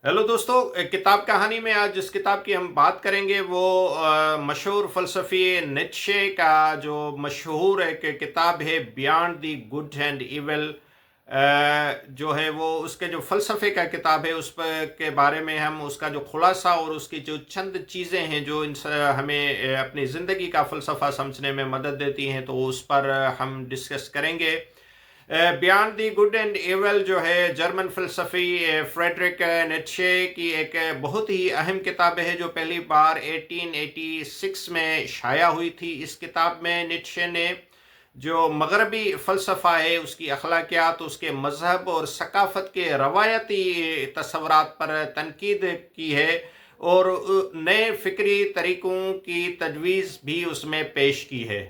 Hello दोस्तों, किताब कहानी में आज जिस किताब की हम बात करेंगे वो मशहूर फ़लसफ़ी नीत्शे का जो मशहूर एक किताब है beyond the good and evil. जो है वो उसके जो फ़लसफ़े का किताब है उस पर के बारे में हम उसका जो खुलासा और उसकी जो चंद चीज़ें हैं जो हमें अपनी ज़िंदगी का फ़लसफ़ा समझने में मदद देती हैं, तो उस पर हम डिस्कस करेंगे। बियॉन्ड द गुड एंड एवल जो है जर्मन फ़िलसफ़ी फ्रेडरिक नीत्शे की एक बहुत ही अहम किताब है जो पहली बार 1886 में शाया हुई थी। इस किताब में नीत्शे ने जो मगरबी फ़लसफ़ा है उसकी अखलाकियात, उसके मज़हब और सकाफ़त के रवायती तसव्वुरात पर तनकीद की है और नए फ़िक्री तरीक़ों की तजवीज़ भी उसमें पेश की है।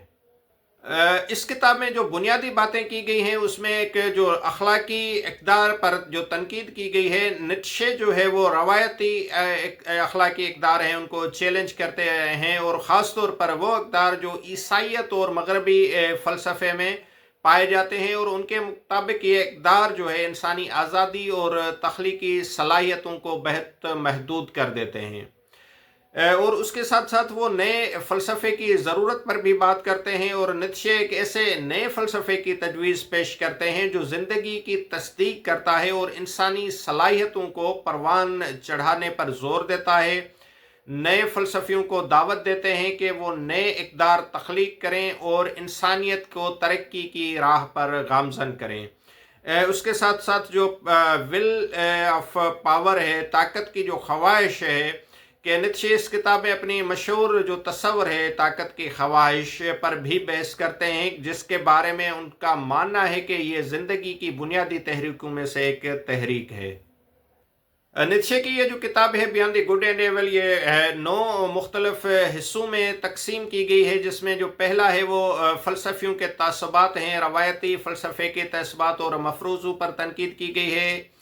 इस किताब में जो बुनियादी बातें की गई हैं उसमें एक जो अखलाकी इक़दार पर जो तनकीद की गई है, नीत्शे जो है वो रवायती एक अखलाकी इक़दार हैं उनको चैलेंज करते हैं और ख़ास तौर पर वो इक़दार जो ईसाइयत और मगरबी फ़लसफ़े में पाए जाते हैं, और उनके मुताबिक ये इक़दार जो है इंसानी आज़ादी और तख्लीकी सलाहियतों को बहुत महदूद कर देते हैं। और उसके साथ साथ वो नए फ़लसफ़े की ज़रूरत पर भी बात करते हैं और नीत्शे एक ऐसे नए फ़लसफ़े की तजवीज़ पेश करते हैं जो ज़िंदगी की तस्दीक करता है और इंसानी सलाहियतों को परवान चढ़ाने पर ज़ोर देता है। नए फ़लसफ़ियों को दावत देते हैं कि वो नए इक़दार तख्लीक करें और इंसानियत को तरक्की की राह पर गामज़न करें। उसके साथ साथ जो विल ऑफ पावर है, ताकत की जो ख्वाहिश है, कि नीत्शे इस किताब में अपनी मशहूर जो तस्वर है ताकत की ख्वाहिश पर भी बहस करते हैं, जिसके बारे में उनका मानना है कि ये ज़िंदगी की बुनियादी तहरीकों में से एक तहरीक है। नीत्शे की ये जो किताब है beyond the good and evil, ये 9 मुख्तलिफ हिस्सों में तकसीम की गई है, जिसमें जो पहला है वो फ़लसफ़ियों के तअस्सुबात हैं, रवायती फ़लसफ़े के तअस्सुबात और मफ़रूज़ों पर तनकीद की गई है।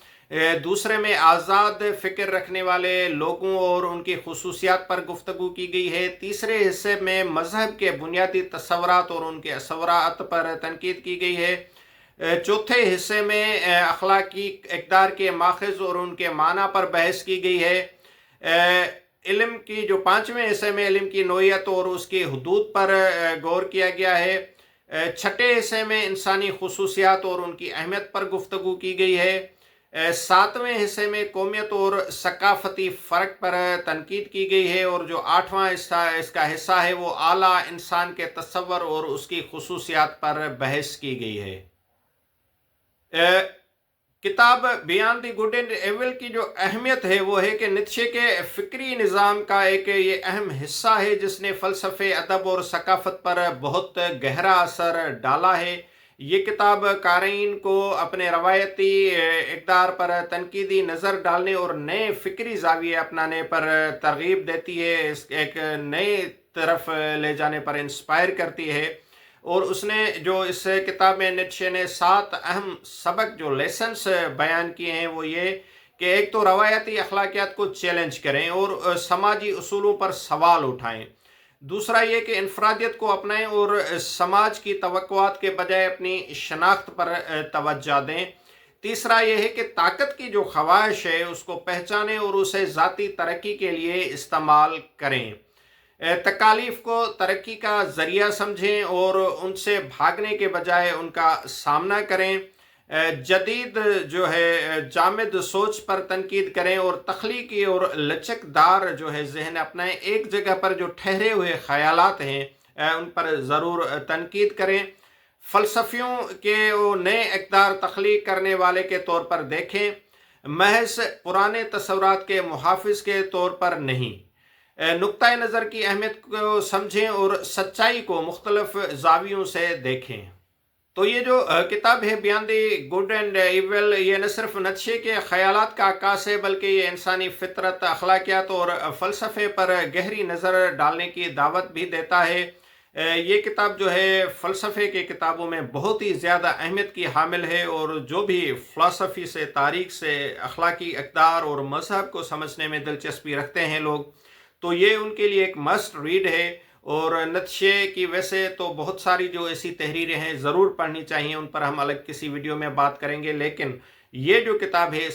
दूसरे में आज़ाद फ़िक्र रखने वाले लोगों और उनकी ख़ुसूसियात पर गुफ्तगू की गई है। तीसरे हिस्से में मज़हब के बुनियादी तसव्वुरात और उनके असरात पर तनकीद की गई है। चौथे हिस्से में अखलाकी इक़दार के माखज़ और उनके माना पर बहस की गई है। इल्म की जो पाँचवें हिस्से में इल्म की नोयत और उसकी हदूद पर गौर किया गया है। छठे हिस्से में इंसानी ख़ुसूसियात और उनकी अहमियत पर गुफ्तगू की गई है। सातवें हिस्से में कौमियत और सकाफ़ती फ़र्क पर तनकीद की गई है, और जो आठवां हिस्सा इसका हिस्सा है वो आला इंसान के तसव्वुर और उसकी ख़ुसूसियात पर बहस की गई है। किताब beyond the good and evil की जो अहमियत है वो है कि नीत्शे के फ़िक्री निज़ाम का एक ये अहम हिस्सा है जिसने फ़लसफ़े, अदब और सकाफ़त पर बहुत गहरा असर डाला है। ये किताब क़ारीन को अपने रवायती इक़दार पर तनकीदी नज़र डालने और नए फ़िक्री ज़ाविये अपनाने पर तरग़ीब देती है, इस एक नए तरफ ले जाने पर इंस्पायर करती है। और उसने जो इस किताब में नीत्शे ने 7 अहम सबक जो लेसन्स बयान किए हैं वो ये कि एक तो रवायती अखलाकियात को चैलेंज करें और समाजी उसूलों पर सवाल उठाएं। दूसरा ये कि इनफरादियत को अपनाएं और समाज की तवक्कुआत के बजाय अपनी शनाख्त पर तवज्जो दें। तीसरा ये है कि ताकत की जो ख्वाहिश है उसको पहचानें और उसे ज़ाती तरक्की के लिए इस्तेमाल करें। तकालीफ को तरक्की का ज़रिया समझें और उनसे भागने के बजाय उनका सामना करें। जदीद जो है जामिद सोच पर तनकीद करें और तख्लीकी और लचकदार जो है जहन अपनाएं। एक जगह पर जो ठहरे हुए ख़यालात हैं उन पर ज़रूर तनकीद करें। फ़लसफ़ियों के वो नए इक़दार तख्लीक करने वाले के तौर पर देखें, महज पुराने तसव्वुरात के मुहाफ़िज़ के तौर पर नहीं। नुक्ता नज़र की अहमियत को समझें और सच्चाई को मुख्तलिफ ज़ावियों से देखें। तो ये जो किताब है beyond the good and evil, ये न सिर्फ नीत्शे के ख़यालात का अक्कास है बल्कि ये इंसानी फ़ितरत, अखलाकियात और फ़लसफ़े पर गहरी नज़र डालने की दावत भी देता है। ये किताब जो है फ़लसफ़े की किताबों में बहुत ही ज़्यादा अहमियत की हामिल है, और जो भी फ़िलासफ़ी से, तारीख़ से, अखलाकी इक़दार और मज़हब को समझने में दिलचस्पी रखते हैं लोग, तो ये उनके लिए एक मस्ट रीड है। और नीत्शे की वैसे तो बहुत सारी जो ऐसी तहरीरें हैं ज़रूर पढ़नी चाहिए, उन पर हम अलग किसी वीडियो में बात करेंगे, लेकिन ये जो किताब है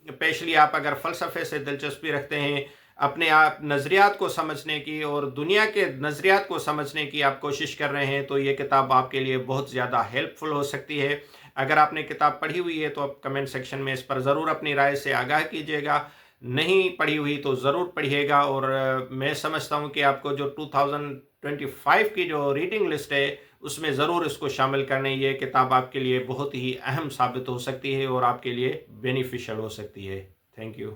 اسپیشلی آپ اگر فلسفے سے دلچسپی رکھتے ہیں، اپنے آپ نظریات کو سمجھنے کی اور دنیا کے نظریات کو سمجھنے کی آپ کوشش کر رہے ہیں، تو یہ کتاب آپ کے لیے بہت زیادہ ہیلپ فل ہو سکتی ہے۔ اگر آپ نے کتاب پڑھی ہوئی ہے تو آپ کمنٹ سیکشن میں اس پر ضرور اپنی رائے سے آگاہ کیجیے گا، نہیں پڑھی ہوئی تو ضرور پڑھیے گا۔ اور میں سمجھتا ہوں کہ آپ کو جو 2025 کی جو ریڈنگ لسٹ ہے اس میں ضرور اس کو شامل کرنے، یہ کتاب آپ کے لیے بہت ہی اہم ثابت ہو سکتی ہے اور آپ کے لیے بینیفیشل ہو سکتی ہے۔ Thank you.